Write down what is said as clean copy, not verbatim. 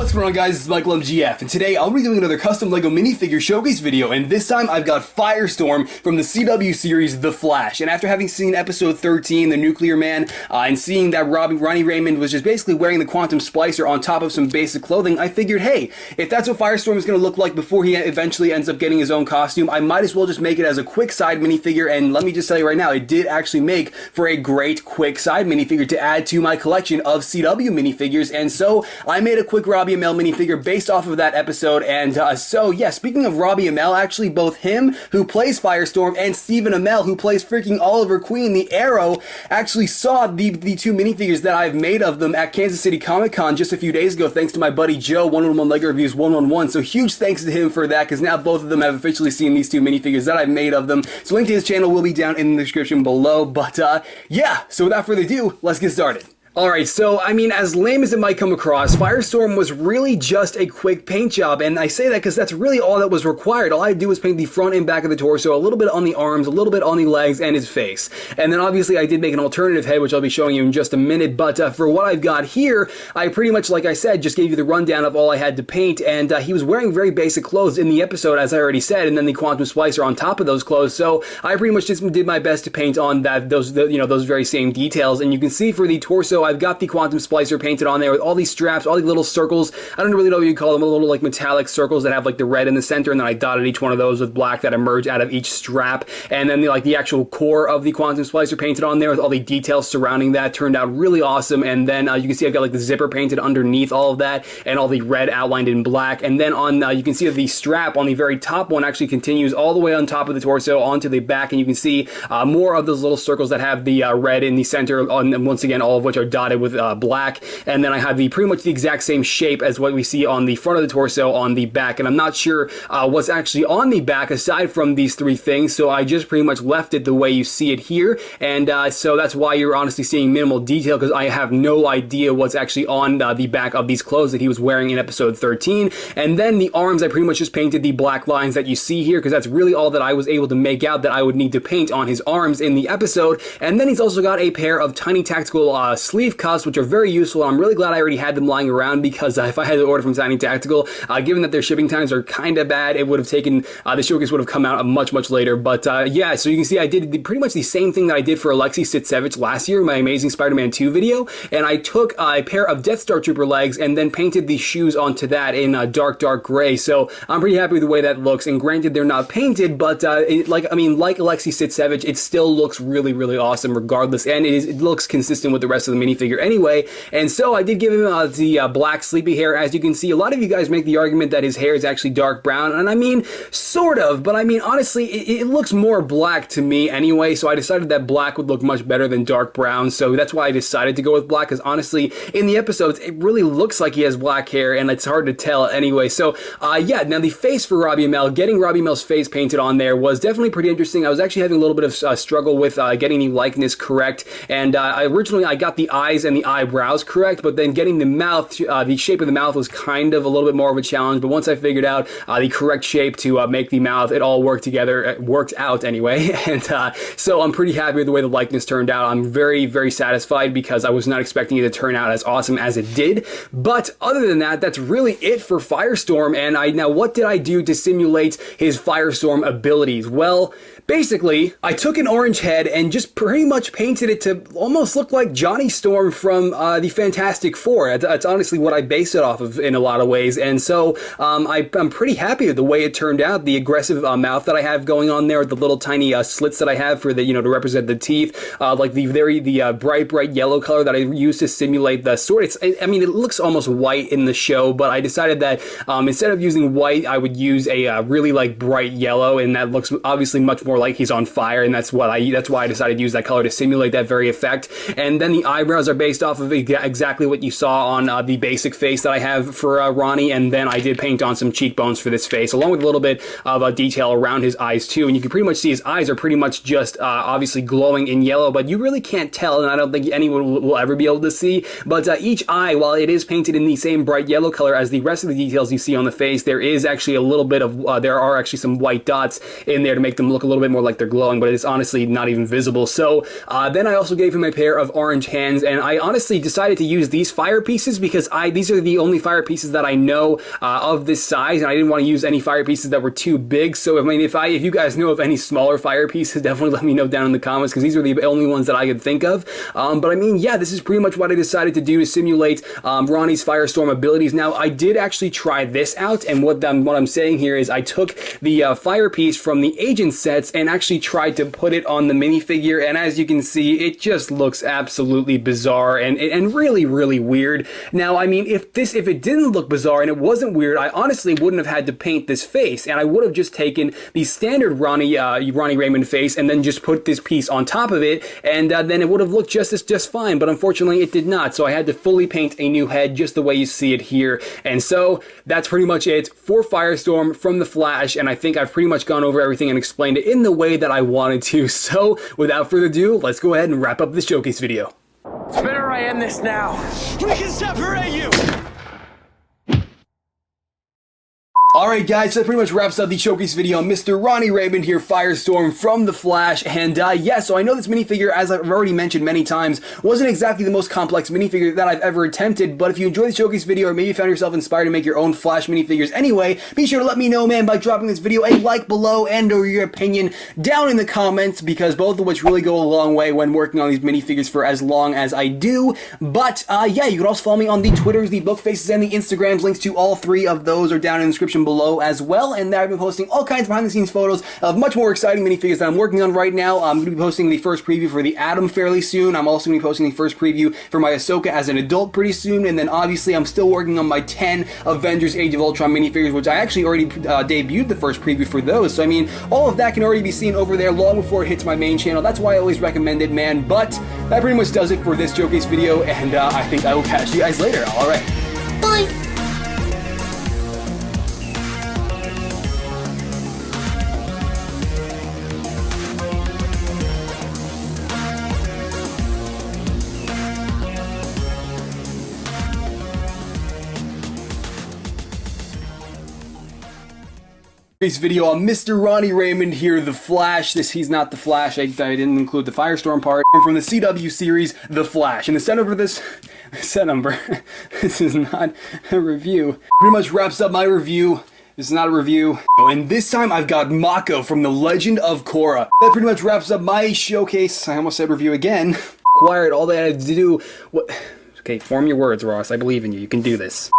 What's going on, guys? It's Michael MGF, and today I'll be doing another custom LEGO minifigure showcase video, and this time I've got Firestorm from the CW series The Flash. And after having seen episode 13, The Nuclear Man, and seeing that Ronnie Raymond was just basically wearing the Quantum Splicer on top of some basic clothing, I figured, hey, if that's what Firestorm is going to look like before he eventually ends up getting his own costume, I might as well just make it as a quick side minifigure. And let me just tell you right now, it did actually make for a great quick side minifigure to add to my collection of CW minifigures. And so I made a quick Robbie Amell minifigure based off of that episode. And so yeah, speaking of Robbie Amell, actually both him who plays Firestorm and Stephen Amell who plays freaking Oliver Queen, the Arrow, actually saw the two minifigures that I've made of them at Kansas City Comic-Con just a few days ago, thanks to my buddy Joe, 111 LEGO Reviews 111. So huge thanks to him for that, because now both of them have officially seen these two minifigures that I've made of them. So link to his channel will be down in the description below. But yeah, so without further ado, let's get started. Alright, so, I mean, as lame as it might come across, Firestorm was really just a quick paint job, and I say that because that's really all that was required. All I had to do was paint the front and back of the torso, a little bit on the arms, a little bit on the legs, and his face. And then obviously I did make an alternative head, which I'll be showing you in just a minute, but for what I've got here, I pretty much, like I said, just gave you the rundown of all I had to paint, and he was wearing very basic clothes in the episode, as I already said, and then the Quantum Splicer on top of those clothes, so I pretty much just did my best to paint on those very same details. And you can see for the torso, I've got the Quantum Splicer painted on there with all these straps, all these little circles. I don't really know what you call them, little like metallic circles that have like the red in the center, and then I dotted each one of those with black that emerge out of each strap. And then the actual core of the Quantum Splicer painted on there with all the details surrounding that turned out really awesome. And then you can see I've got like the zipper painted underneath all of that, and all the red outlined in black. And then on you can see that the strap on the very top one actually continues all the way on top of the torso onto the back, and you can see more of those little circles that have the red in the center, and once again all of which are dotted with black. And then I have pretty much the exact same shape as what we see on the front of the torso on the back, and I'm not sure what's actually on the back aside from these three things, so I just pretty much left it the way you see it here. And so that's why you're honestly seeing minimal detail, because I have no idea what's actually on the back of these clothes that he was wearing in episode 13. And then the arms, I pretty much just painted the black lines that you see here, because that's really all that I was able to make out that I would need to paint on his arms in the episode. And then he's also got a pair of tiny tactical sleeve cuffs, which are very useful. I'm really glad I already had them lying around, because if I had to order from Tiny Tactical, given that their shipping times are kind of bad, it would have taken, the showcase would have come out much later. But yeah, so you can see I did pretty much the same thing that I did for Alexei Sitsevich last year in my Amazing Spider-Man 2 video, and I took a pair of Death Star Trooper legs and then painted the shoes onto that in dark gray. So I'm pretty happy with the way that looks, and granted they're not painted, but like Alexei Sitsevich, it still looks really awesome regardless, and it looks consistent with the rest of the minifigure anyway. And so I did give him the black sleepy hair. As you can see, a lot of you guys make the argument that his hair is actually dark brown, and I mean, sort of, but I mean, honestly, it looks more black to me anyway, so I decided that black would look much better than dark brown, so that's why I decided to go with black, because honestly, in the episodes, it really looks like he has black hair, and it's hard to tell anyway. So, yeah, now the face for Robbie Amell, getting Robbie Amell's face painted on there was definitely pretty interesting. I was actually having a little bit of struggle with getting the likeness correct, and originally I got the eyes and the eyebrows correct, but then getting the mouth, the shape of the mouth was kind of a little bit more of a challenge. But once I figured out the correct shape to make the mouth, it all worked together. It worked out anyway. And so I'm pretty happy with the way the likeness turned out. I'm very satisfied, because I was not expecting it to turn out as awesome as it did. But other than that, that's really it for Firestorm. And now what did I do to simulate his Firestorm abilities? Well, basically, I took an orange head and just pretty much painted it to almost look like Johnny Storm from the Fantastic Four. That's honestly what I based it off of in a lot of ways. And so I'm pretty happy with the way it turned out. The aggressive mouth that I have going on there, the little tiny slits that I have for the, to represent the teeth, like the bright yellow color that I used to simulate the sword. I mean, it looks almost white in the show, but I decided that instead of using white, I would use a really like bright yellow, and that looks obviously much more like he's on fire, and that's why I decided to use that color to simulate that very effect. And then the eyebrows are based off of exactly what you saw on the basic face that I have for Ronnie, and then I did paint on some cheekbones for this face, along with a little bit of detail around his eyes too. And you can pretty much see his eyes are pretty much just obviously glowing in yellow, but you really can't tell, and I don't think anyone will ever be able to see. But each eye, while it is painted in the same bright yellow color as the rest of the details you see on the face, there is actually a little bit of there are actually some white dots in there to make them look a little bit bit more like they're glowing, but it's honestly not even visible. So then I also gave him a pair of orange hands, and I honestly decided to use these fire pieces because these are the only fire pieces that I know of this size, and I didn't want to use any fire pieces that were too big. So if you guys know of any smaller fire pieces, definitely let me know down in the comments, because these are the only ones that I could think of. But I mean, yeah, this is pretty much what I decided to do to simulate Ronnie's Firestorm abilities. Now, I did actually try this out, and what I'm saying here is I took the fire piece from the agent sets and actually tried to put it on the minifigure, and as you can see, it just looks absolutely bizarre and really, really weird. Now, I mean, if it didn't look bizarre and it wasn't weird, I honestly wouldn't have had to paint this face, and I would have just taken the standard Ronnie Raymond face and then just put this piece on top of it, and then it would have looked just fine, but unfortunately it did not, so I had to fully paint a new head just the way you see it here. And so that's pretty much it for Firestorm from The Flash, and I think I've pretty much gone over everything and explained it in the way that I wanted to. So without further ado, let's go ahead and wrap up this showcase video. It's better I end this now. We can separate you! Alright guys, so that pretty much wraps up the showcase video on Mr. Ronnie Raymond here, Firestorm from The Flash. And yeah, so I know this minifigure, as I've already mentioned many times, wasn't exactly the most complex minifigure that I've ever attempted, but if you enjoyed the showcase video or maybe you found yourself inspired to make your own Flash minifigures anyway, be sure to let me know, man, by dropping this video a like below and or your opinion down in the comments, because both of which really go a long way when working on these minifigures for as long as I do. But yeah, you can also follow me on the Twitters, the Book Faces, and the Instagrams. Links to all three of those are down in the description below as well, and there I've been posting all kinds of behind the scenes photos of much more exciting minifigures that I'm working on right now. I'm going to be posting the first preview for the Atom fairly soon. I'm also going to be posting the first preview for my Ahsoka as an adult pretty soon, and then obviously I'm still working on my 10 Avengers Age of Ultron minifigures, which I actually already debuted the first preview for those. So I mean, all of that can already be seen over there long before it hits my main channel. That's why I always recommend it, man. But that pretty much does it for this showcase video, and I think I will catch you guys later. Alright, bye! This video on Mr. Ronnie Raymond here, The Flash. He's not The Flash, I didn't include the Firestorm part. From the CW series, The Flash. And the set number of this, this is not a review. Pretty much wraps up my review. This is not a review. And this time I've got Mako from The Legend of Korra. That pretty much wraps up my showcase. I almost said review again. Acquired all they had to do. What? Okay, form your words, Ross. I believe in you. You can do this.